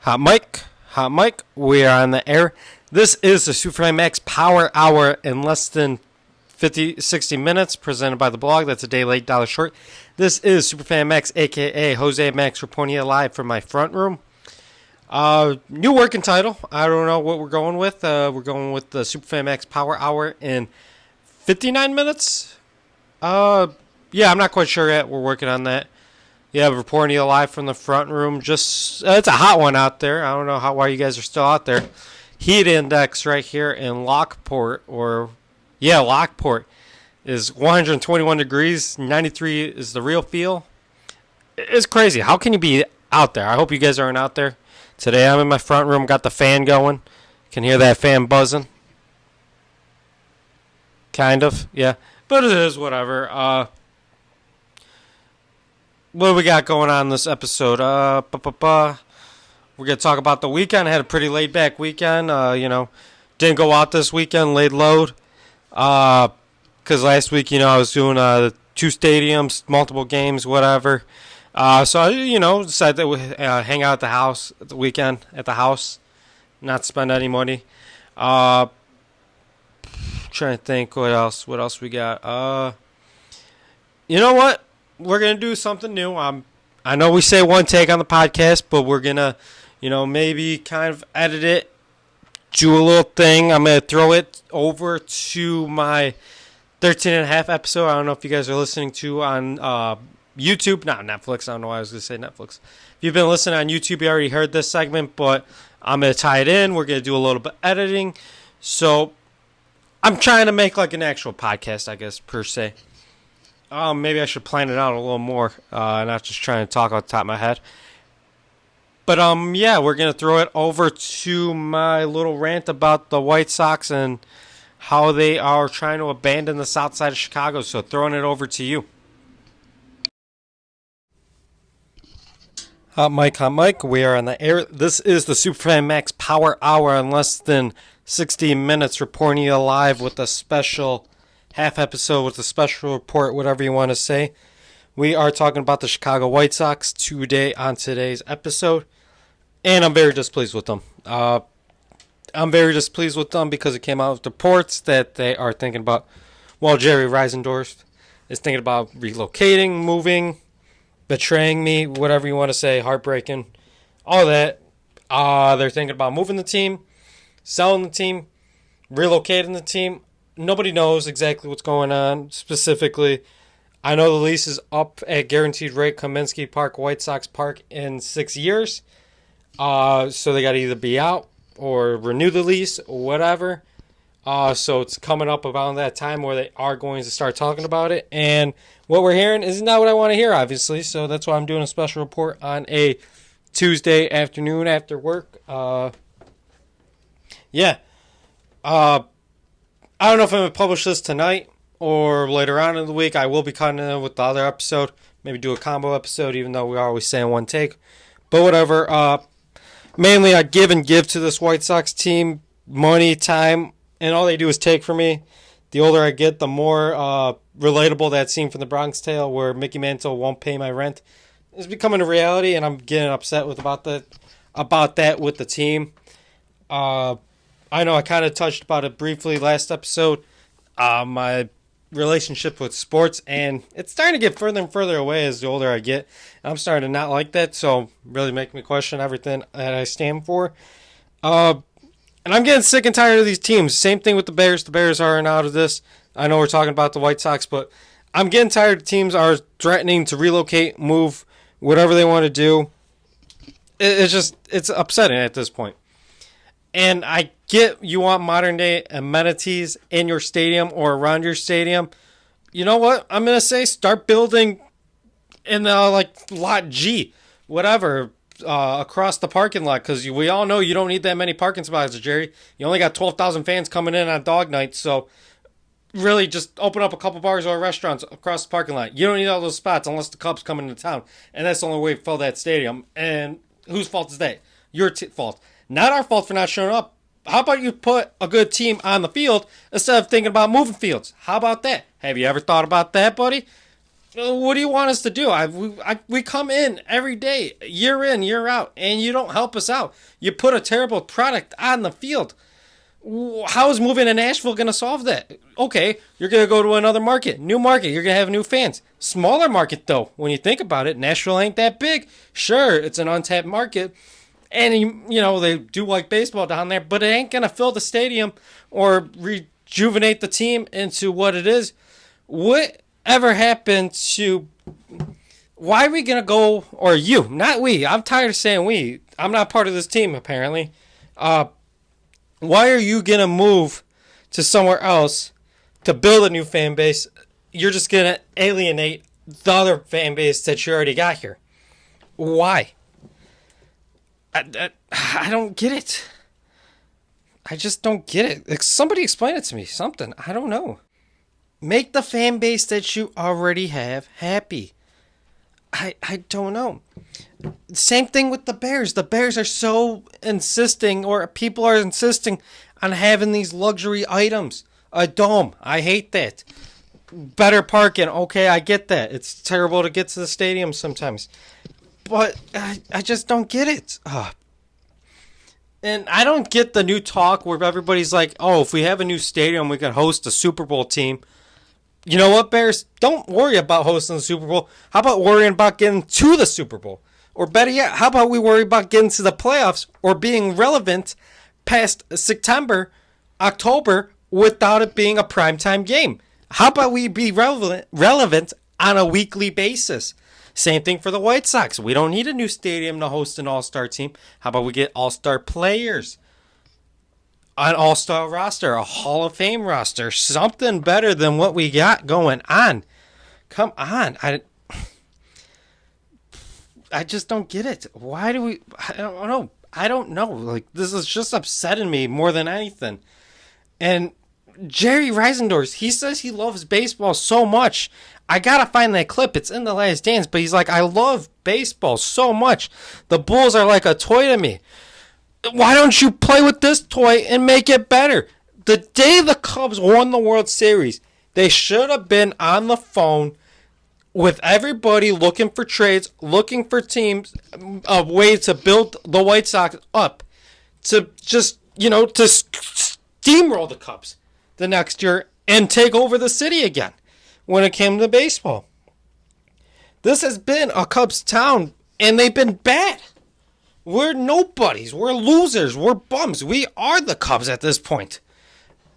Hot Mike, we are on the air. This is the SuperFan Max Power Hour in less than 60 minutes, presented by the blog. That's a day late, dollar short. This is SuperFan Max, a.k.a. Jose Max, reporting you live from my front room. New working title. I don't know what we're going with. We're going with the SuperFan Max Power Hour in 59 minutes. Yeah, I'm not quite sure yet. We're working on that. Yeah, reporting you live from the front room. Just it's a hot one out there. I don't know why you guys are still out there. Heat index right here in Lockport, Lockport is 121 degrees. 93 is the real feel. It's crazy. How can you be out there? I hope you guys aren't out there. Today I'm in my front room, got the fan going. Can hear that fan buzzing. Kind of, yeah. But it is whatever. What do we got going on this episode? We're going to talk about the weekend. I had a pretty laid-back weekend. Didn't go out this weekend, laid load. Because last week, I was doing 2 stadiums, multiple games, whatever. So I, decided that we hang out at the house at the weekend, not spend any money. Trying to think what else we got. You know what? We're going to do something new. I know we say one take on the podcast, but we're going to, maybe kind of edit it, do a little thing. I'm going to throw it over to my 13 and a half episode. I don't know if you guys are listening to on YouTube. Not Netflix. I don't know why I was going to say Netflix. If you've been listening on YouTube, you already heard this segment, but I'm going to tie it in. We're going to do a little bit of editing. So I'm trying to make like an actual podcast, I guess, per se. Maybe I should plan it out a little more, not just trying to talk off the top of my head. But, we're going to throw it over to my little rant about the White Sox and how they are trying to abandon the south side of Chicago. So throwing it over to you. Hot Mike, we are on the air. This is the SuperFan Max Power Hour in less than 60 minutes, reporting you live with a special half episode with a special report, whatever you want to say. We are talking about the Chicago White Sox today on today's episode, and I'm very displeased with them. I'm very displeased with them because it came out with reports that they are thinking about, Jerry Reisendorf is thinking about relocating, moving, betraying me, whatever you want to say, heartbreaking, all that. They're thinking about moving the team, selling the team, relocating the team. Nobody knows exactly what's going on specifically. I know the lease is up at guaranteed rate Kaminsky Park, White Sox Park, in 6 years. So they got to either be out or renew the lease or whatever. So it's coming up around that time where they are going to start talking about it. And what we're hearing is not what I want to hear, obviously. So that's why I'm doing a special report on a Tuesday afternoon after work. I don't know if I'm going to publish this tonight or later on in the week. I will be cutting it with the other episode. Maybe do a combo episode, even though we're always saying one take. But whatever. Mainly, I give to this White Sox team money, time, and all they do is take from me. The older I get, the more relatable that scene from The Bronx Tale where Mickey Mantle won't pay my rent is becoming a reality, and I'm getting upset about that with the team. I know I kind of touched about it briefly last episode, my relationship with sports, and it's starting to get further and further away as the older I get. And I'm starting to not like that, so really making me question everything that I stand for. And I'm getting sick and tired of these teams. Same thing with the Bears. The Bears aren't out of this. I know we're talking about the White Sox, but I'm getting tired of teams are threatening to relocate, move, whatever they want to do. It's upsetting at this point. And I get you want modern-day amenities in your stadium or around your stadium. You know what? I'm going to say start building in lot G, whatever, across the parking lot. Because we all know you don't need that many parking spots, Jerry. You only got 12,000 fans coming in on dog night. So really just open up a couple bars or restaurants across the parking lot. You don't need all those spots unless the Cubs come into town. And that's the only way to fill that stadium. And whose fault is that? Your fault. Not our fault for not showing up. How about you put a good team on the field instead of thinking about moving fields? How about that? Have you ever thought about that, buddy? What do you want us to do? We come in every day, year in, year out, and you don't help us out. You put a terrible product on the field. How is moving to Nashville going to solve that? Okay, you're going to go to another market, new market. You're going to have new fans. Smaller market, though. When you think about it, Nashville ain't that big. Sure, it's an untapped market. And, they do like baseball down there, but it ain't going to fill the stadium or rejuvenate the team into what it is. Whatever happened to... Why are we going to go... Or you, not we. I'm tired of saying we. I'm not part of this team, apparently. Why are you going to move to somewhere else to build a new fan base? You're just going to alienate the other fan base that you already got here. Why? I don't get it. I just don't get it. Somebody explain it to me. Something. I don't know. Make the fan base that you already have happy. I don't know. Same thing with the Bears. The Bears are so insisting, or people are insisting on having these luxury items. A dome. I hate that. Better parking. Okay, I get that. It's terrible to get to the stadium sometimes. But I just don't get it. And I don't get the new talk where everybody's like, oh, if we have a new stadium, we can host a Super Bowl team. You know what, Bears? Don't worry about hosting the Super Bowl. How about worrying about getting to the Super Bowl? Or better yet, how about we worry about getting to the playoffs or being relevant past September, October, without it being a primetime game? How about we be relevant on a weekly basis? Same thing for the White Sox. We don't need a new stadium to host an all-star team. How about we get all-star players? An all-star roster, a Hall of Fame roster, something better than what we got going on. Come on. I just don't get it. Why do we... I don't know. Like, this is just upsetting me more than anything. And Jerry Reisendorf, he says he loves baseball so much. I gotta find that clip. It's in The Last Dance, but he's like, I love baseball so much. The Bulls are like a toy to me. Why don't you play with this toy and make it better? The day the Cubs won the World Series, they should have been on the phone with everybody looking for trades, looking for teams, a way to build the White Sox up to just, to steamroll the Cubs the next year and take over the city again when it came to baseball. This has been a Cubs town, and they've been bad. We're nobodies. We're losers. We're bums. We are the Cubs at this point.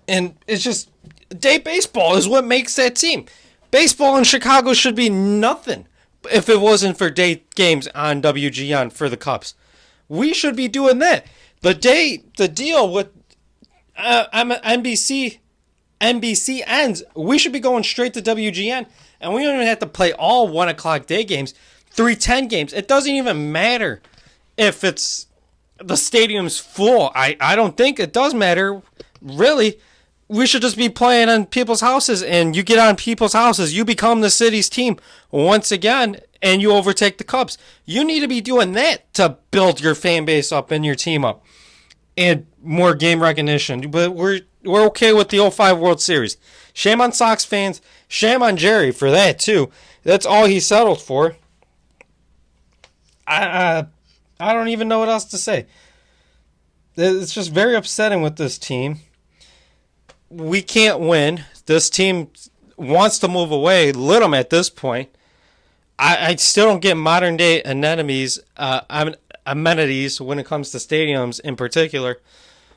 And it's just, day baseball is what makes that team. Baseball in Chicago should be nothing if it wasn't for day games on WGN for the Cubs. We should be doing that. The deal with NBC ends, we should be going straight to WGN, and we don't even have to play all 1 o'clock day games, 3:10 games. It doesn't even matter if it's the stadium's full. I don't think it does matter, really. We should just be playing on people's houses, and you get on people's houses, you become the city's team once again, and you overtake the Cubs. You need to be doing that to build your fan base up and your team up, and more game recognition. But we're okay with the 05 World Series. Shame on Sox fans. Shame on Jerry for that, too. That's all he settled for. I don't even know what else to say. It's just very upsetting with this team. We can't win. This team wants to move away. Let them at this point. I still don't get modern day amenities when it comes to stadiums in particular.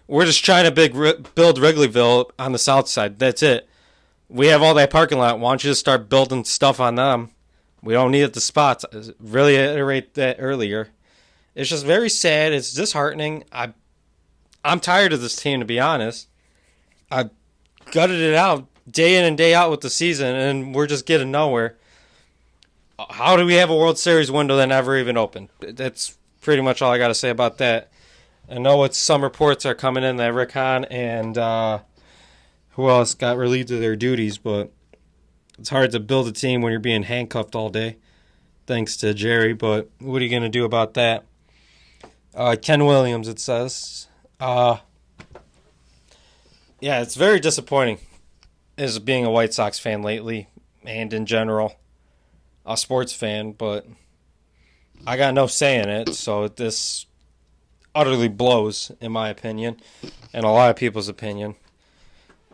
We're just trying to build Wrigleyville on the south side. That's it. We have all that parking lot. Why don't you just start building stuff on them? We don't need the spots. I really iterate that earlier. It's just very sad. It's disheartening. I'm tired of this team, to be honest. I gutted it out day in and day out with the season, and we're just getting nowhere. How do we have a World Series window that never even opened? That's pretty much all I got to say about that. I know some reports are coming in that Rick Hahn and who else got relieved of their duties, but it's hard to build a team when you're being handcuffed all day, thanks to Jerry, but what are you going to do about that? Ken Williams, it says. Yeah, it's very disappointing as being a White Sox fan lately and in general. a sports fan, but I got no say in it, so this utterly blows, in my opinion, and a lot of people's opinion.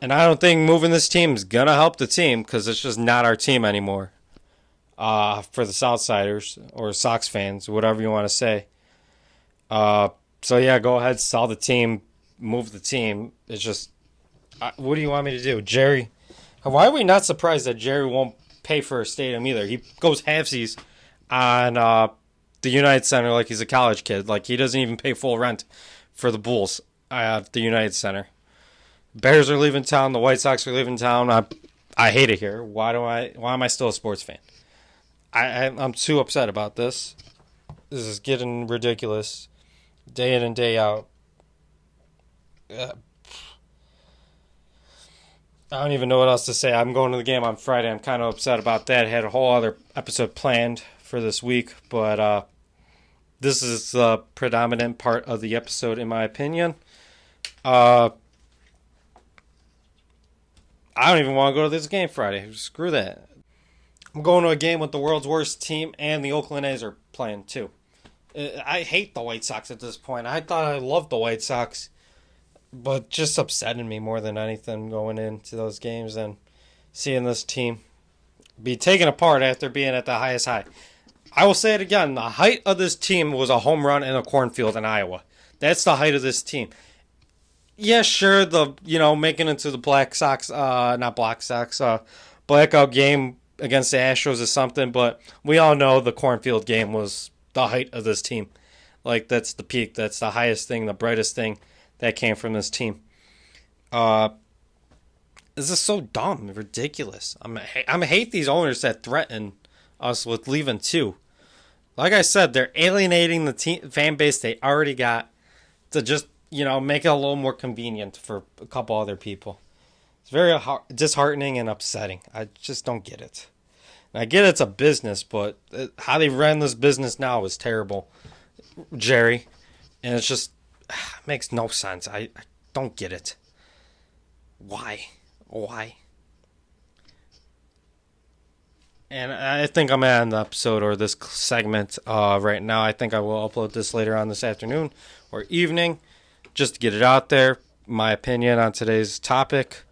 And I don't think moving this team is going to help the team because it's just not our team anymore. For the Southsiders or Sox fans, whatever you want to say. So, yeah, go ahead, sell the team, move the team. It's just, what do you want me to do? Jerry, why are we not surprised that Jerry won't pay for a stadium either? He goes halvesies on the United Center like he's a college kid. Like, he doesn't even pay full rent for the Bulls at the United Center. Bears are leaving town. The White Sox are leaving town. I hate it here. Why am I still a sports fan? I'm too upset about this. This is getting ridiculous. Day in and day out. I don't even know what else to say. I'm going to the game on Friday. I'm kind of upset about that. I had a whole other episode planned for this week, but this is the predominant part of the episode, in my opinion. I don't even want to go to this game Friday. Screw that. I'm going to a game with the world's worst team, and the Oakland A's are playing too. I hate the White Sox at this point. I thought I loved the White Sox, but just upsetting me more than anything going into those games and seeing this team be taken apart after being at the highest high. I will say it again. The height of this team was a home run in a cornfield in Iowa. That's the height of this team. Yeah, sure, making it to the blackout game against the Astros is something, but we all know the cornfield game was the height of this team. Like, that's the peak. That's the highest thing, the brightest thing that came from this team. This is so dumb and ridiculous. I hate these owners that threaten us with leaving too. Like I said, they're alienating the fan base they already got to just, make it a little more convenient for a couple other people. It's very disheartening and upsetting. I just don't get it. And I get it's a business, but how they run this business now is terrible, Jerry. And it's just makes no sense. I don't get it. Why? And I think I'm at the episode or this segment right now. I think I will upload this later on this afternoon or evening just to get it out there. My opinion on today's topic.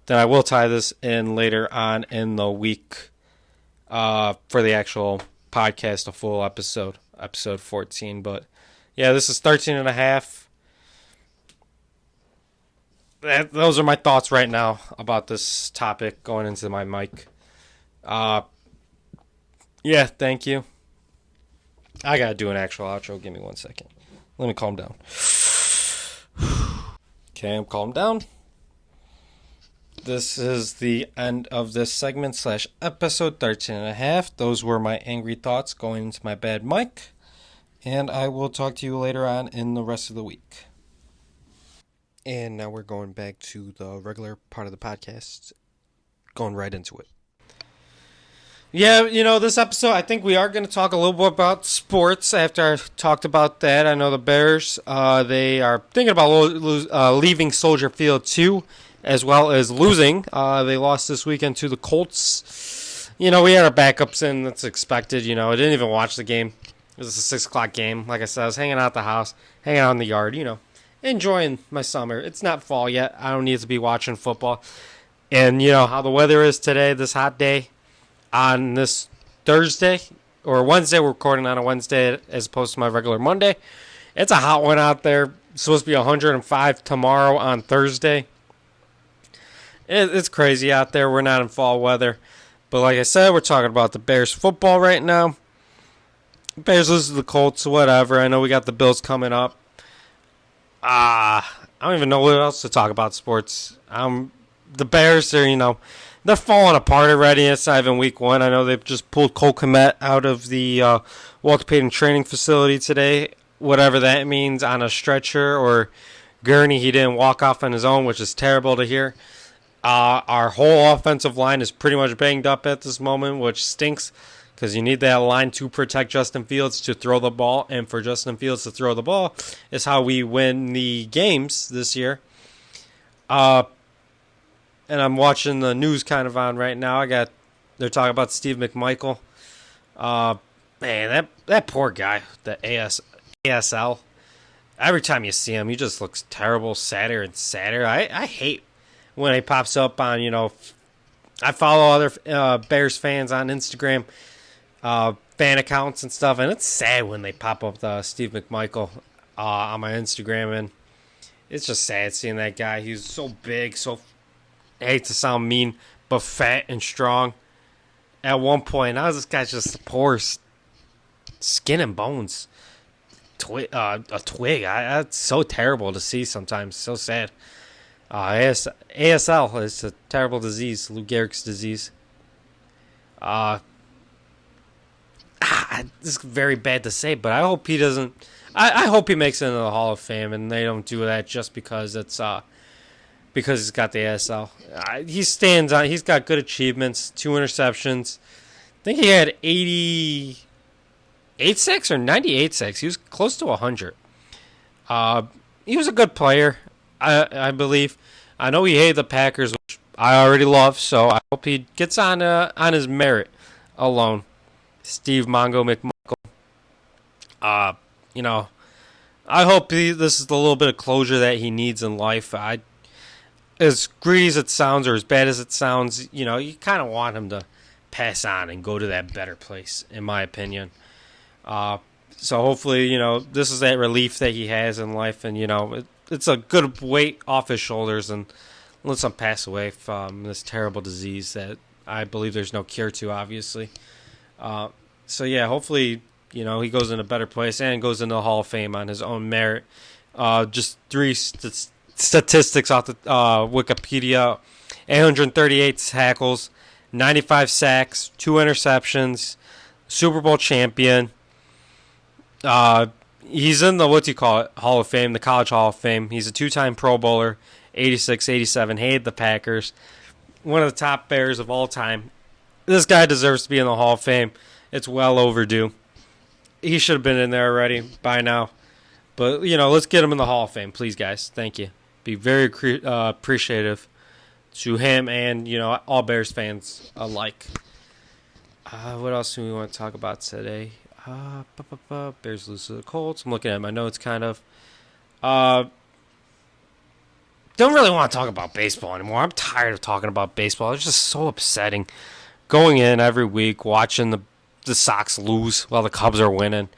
Then I will tie this in later on in the week for the actual podcast, a full episode 14. But yeah, this is 13 and a half. Those are my thoughts right now about this topic going into my mic. Yeah, thank you. I gotta do an actual outro. Give me 1 second. Let me calm down. Okay, I'm calmed down. This is the end of this segment / episode 13 and a half. Those were my angry thoughts going into my bad mic. And I will talk to you later on in the rest of the week. And now we're going back to the regular part of the podcast. Going right into it. Yeah, this episode, I think we are going to talk a little bit about sports after I talked about that. I know the Bears, they are thinking about leaving Soldier Field too, as well as losing. They lost this weekend to the Colts. We had our backups in. That's expected. I didn't even watch the game. It was a 6 o'clock game. Like I said, I was hanging out at the house, hanging out in the yard, enjoying my summer. It's not fall yet. I don't need to be watching football. And how the weather is today, this hot day. On this Thursday or Wednesday, we're recording on a Wednesday as opposed to my regular Monday. It's a hot one out there. It's supposed to be 105 tomorrow on Thursday. It's crazy out there. We're not in fall weather. But like I said, we're talking about the Bears football right now. Bears lose to the Colts, whatever. I know we got the Bills coming up. I don't even know what else to talk about sports. The Bears, they're falling apart already. It's not even week 1. I know they've just pulled Cole Kmet out of the Walter Payton training facility today, whatever that means, on a stretcher or gurney. He didn't walk off on his own, which is terrible to hear. Our whole offensive line is pretty much banged up at this moment, which stinks because you need that line to protect Justin Fields to throw the ball. And for Justin Fields to throw the ball is how we win the games this year. And I'm watching the news kind of on right now. They're talking about Steve McMichael Uh, Man, that poor guy, the ASL. Every time you see him, he just looks terrible, sadder and sadder. I hate when he pops up on, I follow other Bears fans on Instagram, fan accounts and stuff, and it's sad when they pop up the Steve McMichael on my Instagram, and it's just sad seeing that guy. He's so big, I hate to sound mean, but fat and strong. At one point, now this guy's just poor skin and bones. A twig. That's so terrible to see sometimes. So sad. ASL is a terrible disease. Lou Gehrig's disease. This is very bad to say, but I hope he doesn't. I hope he makes it into the Hall of Fame, and they don't do that just because because he's got the ASL. He stands on. He's got good achievements. 2 interceptions. I think he had 88 sacks or 98 sacks. He was close to 100. He was a good player, I believe. I know he hated the Packers, which I already love, so I hope he gets on his merit alone. Steve Mongo McMichael. I hope this is the little bit of closure that he needs in life. As greedy as it sounds, or as bad as it sounds, you kind of want him to pass on and go to that better place, in my opinion. So hopefully, this is that relief that he has in life, and, it's a good weight off his shoulders, and lets him pass away from this terrible disease that I believe there's no cure to, obviously. So, yeah, hopefully, he goes in a better place and goes into the Hall of Fame on his own merit. Just 3 statistics off the Wikipedia. 838 tackles, 95 sacks, 2 interceptions, Super Bowl champion. He's in the, Hall of Fame, the College Hall of Fame. He's a 2-time Pro Bowler, 86, 87, hated the Packers. One of the top Bears of all time. This guy deserves to be in the Hall of Fame. It's well overdue. He should have been in there already by now. But, let's get him in the Hall of Fame, please, guys. Thank you. Be very appreciative to him and, all Bears fans alike. What else do we want to talk about today? Bears lose to the Colts. I'm looking at my notes, kind of. Don't really want to talk about baseball anymore. I'm tired of talking about baseball. It's just so upsetting. Going in every week, watching the Sox lose while the Cubs are winning.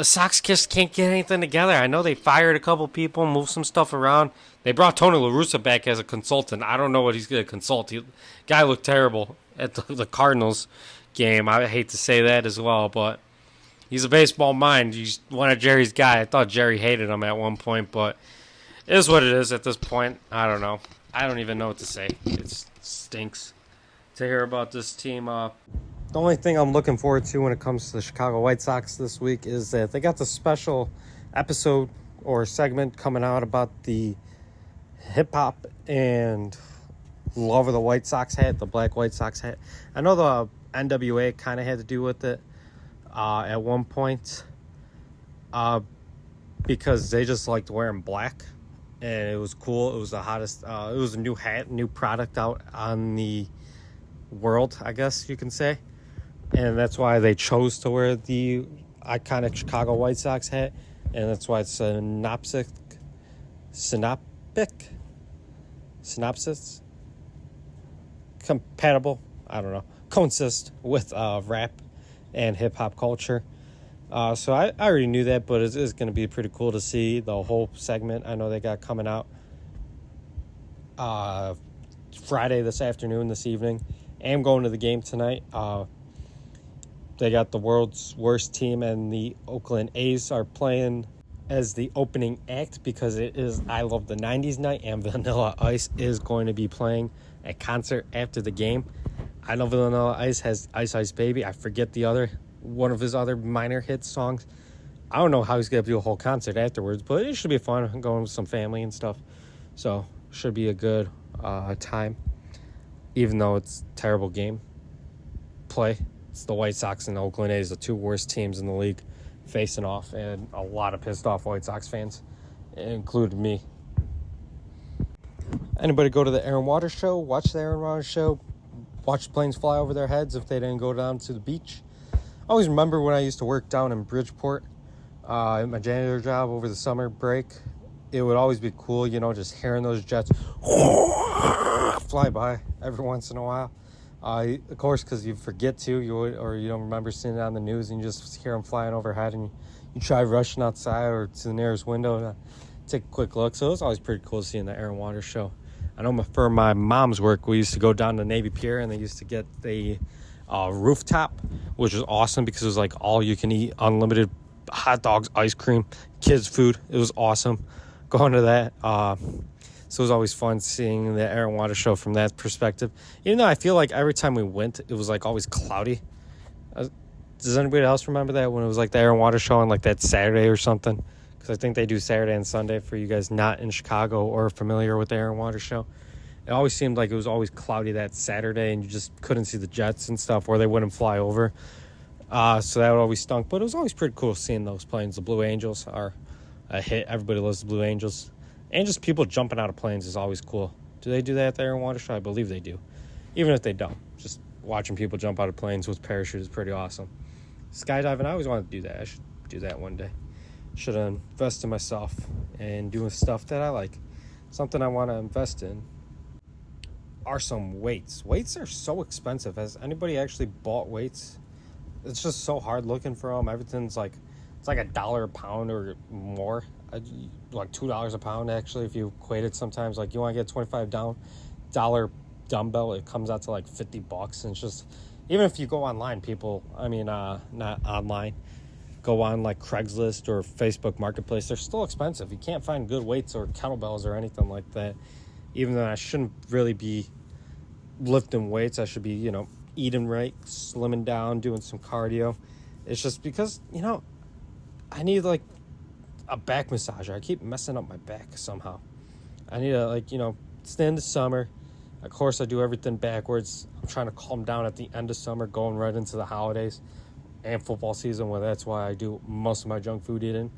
Sox just can't get anything together. I know they fired a couple people, moved some stuff around. They brought Tony La Russa back as a consultant. I don't know what he's going to consult. Guy looked terrible at the Cardinals game. I hate to say that as well, but he's a baseball mind. He's one of Jerry's guy. I thought Jerry hated him at one point, but it is what it is at this point. I don't know. I don't even know what to say. It stinks to hear about this team. The only thing I'm looking forward to when it comes to the Chicago White Sox this week is that they got the special episode or segment coming out about the hip-hop and love of the White Sox hat, the black White Sox hat. I know the NWA kind of had to do with it at one point because they just liked wearing black, and it was cool. It was the hottest. It was a new hat, new product out on the world, I guess you can say. And that's why they chose to wear the iconic Chicago White Sox hat. And that's why it's synopsis, compatible, I don't know, consist with rap and hip-hop culture. So I already knew that, but it's going to be pretty cool to see the whole segment. I know they got coming out Friday this evening. I am going to the game tonight. They got the world's worst team, and the Oakland A's are playing as the opening act because it is I Love the 90s night, and Vanilla Ice is going to be playing a concert after the game. I know Vanilla Ice has Ice Ice Baby. I forget one of his other minor hit songs. I don't know how he's going to do a whole concert afterwards, but it should be fun going with some family and stuff. So, should be a good time, even though it's a terrible game play. It's the White Sox and the Oakland A's, the 2 worst teams in the league, facing off, and a lot of pissed off White Sox fans, including me. Anybody go to the Aaron Waters show? Watch the Aaron Waters show? Watch planes fly over their heads if they didn't go down to the beach? always remember when I used to work down in Bridgeport at my janitor job over the summer break. It would always be cool, just hearing those jets fly by every once in a while. Of course, because you forget to, or you don't remember seeing it on the news, and you just hear them flying overhead, and you try rushing outside or to the nearest window to take a quick look. So it was always pretty cool seeing the air and water show. I know for my mom's work, we used to go down to Navy Pier, and they used to get the rooftop, which was awesome because it was like all you can eat, unlimited hot dogs, ice cream, kids food. It was awesome going to that. So it was always fun seeing the air and water show from that perspective. Even though I feel like every time we went, it was like always cloudy. Does anybody else remember that when it was like the air and water show on like that Saturday or something? Because I think they do Saturday and Sunday for you guys not in Chicago or familiar with the air and water show. It always seemed like it was always cloudy that Saturday, and you just couldn't see the jets and stuff, or they wouldn't fly over. So that would always stunk. But it was always pretty cool seeing those planes. The Blue Angels are a hit. Everybody loves the Blue Angels. And just people jumping out of planes is always cool. Do they do that at the air and water show? I believe they do. Even if they don't, just watching people jump out of planes with parachutes is pretty awesome. Skydiving, I always wanted to do that. I should do that one day. Should invest in myself and doing stuff that I like. Something I want to invest in are some weights. Weights are so expensive. Has anybody actually bought weights? It's just so hard looking for them. Everything's like, it's like $1 a pound or more. Like $2 a pound, actually, if you equate it sometimes. Like, you want to get $25 dumbbell, it comes out to like $50. And it's just, even if you go online, not online, go on like Craigslist or Facebook Marketplace, they're still expensive. You can't find good weights or kettlebells or anything like that. Even though I shouldn't really be lifting weights, I should be, eating right, slimming down, doing some cardio. It's just because, I need like a back massager. I keep messing up my back somehow. I need to stay in the summer. Of course, I do everything backwards. I'm trying to calm down at the end of summer, going right into the holidays and football season, where that's why I do most of my junk food eating.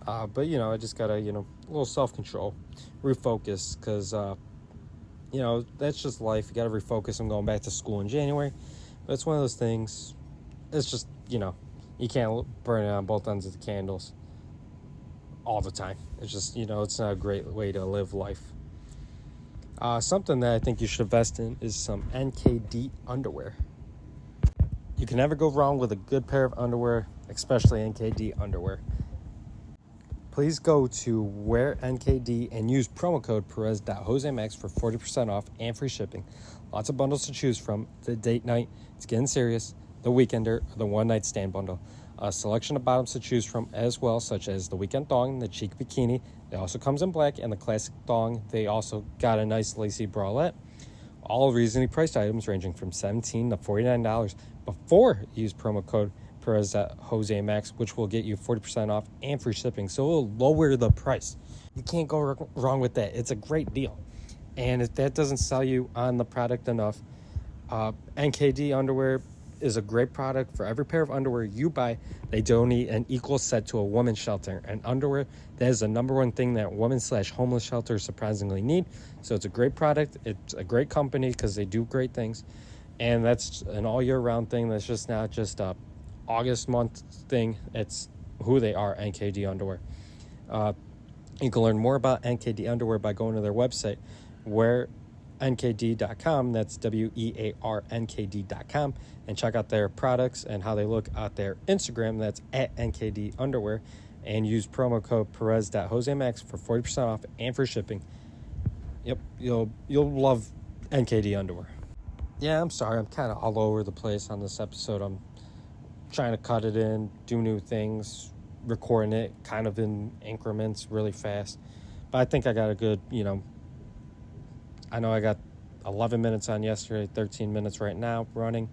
But, I just got to, a little self-control, refocus, because, that's just life. You got to refocus. I'm going back to school in January. But it's one of those things. It's just, you can't burn it on both ends of the candles all the time. It's just, it's not a great way to live life. Something that I think you should invest in is some NKD underwear. You can never go wrong with a good pair of underwear, especially NKD underwear. Please go to Wear NKD and use promo code Perez.JoseMax for 40% off and free shipping. Lots of bundles to choose from. The date night, it's getting serious, the weekender, or the one-night stand bundle. A selection of bottoms to choose from as well, such as the weekend thong, the cheek bikini. It also comes in black, and the classic thong. They also got a nice lacy bralette. All reasonably priced items ranging from $17 to $49 before you use promo code Perez.JoseMax, which will get you 40% off and free shipping. So it will lower the price. You can't go wrong with that. It's a great deal. And if that doesn't sell you on the product enough, NKD underwear is a great product. For every pair of underwear you buy, they donate an equal set to a women's shelter. And underwear, that is the number one thing that women/homeless shelters surprisingly need. So it's a great product. It's a great company because they do great things. And that's an all year round thing. That's just not just a August month thing. It's who they are, NKD underwear. You can learn more about NKD underwear by going to their website, wearnkd.com. That's WEARNKD.com, and check out their products and how they look at their Instagram. That's at NKD underwear, and use promo code Perez.JoseMax for 40% off and for shipping. Yep, you'll love NKD underwear. Yeah, I'm sorry, I'm kind of all over the place on this episode. I'm trying to cut it in, do new things, recording it kind of in increments really fast. But I think I got a good, I know I got 11 minutes on yesterday, 13 minutes right now running.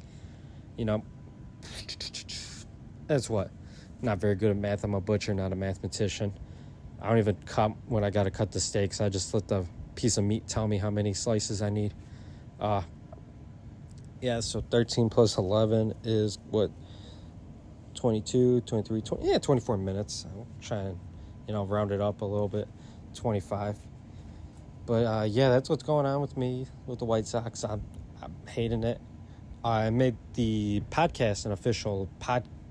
That's what? Not very good at math. I'm a butcher, not a mathematician. I don't even cut when I got to cut the steaks. I just let the piece of meat tell me how many slices I need. So 13 plus 11 is what? 22, 23, 20, 24 minutes. I'll try and, round it up a little bit, 25. But, that's what's going on with me, with the White Sox. I'm hating it. I made the podcast an official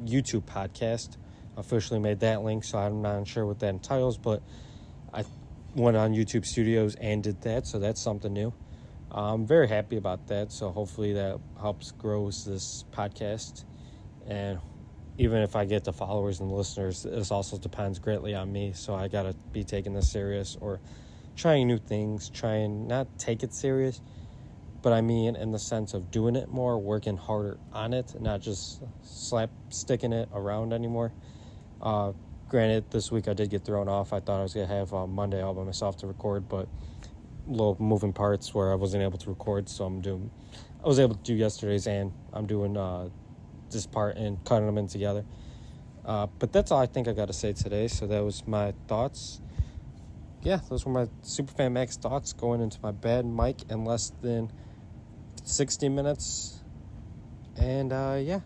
YouTube podcast. Officially made that link, so I'm not sure what that entitles, but I went on YouTube Studios and did that, so that's something new. I'm very happy about that, so hopefully that helps grow this podcast. And even if I get the followers and listeners, this also depends greatly on me, so I gotta be taking this serious or trying new things, trying not take it serious, but I mean in the sense of doing it more, working harder on it, not just sticking it around anymore. Granted, this week I did get thrown off. I thought I was going to have Monday all by myself to record, but little moving parts where I wasn't able to record, so I was able to do yesterday's, and I'm doing this part and cutting them in together. But that's all I think I got to say today, so that was my thoughts. Yeah, those were my SuperFan Max thoughts going into my bad mic in less than 60 minutes. And yeah,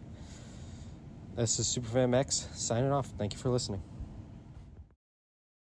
this is SuperFan Max signing off. Thank you for listening.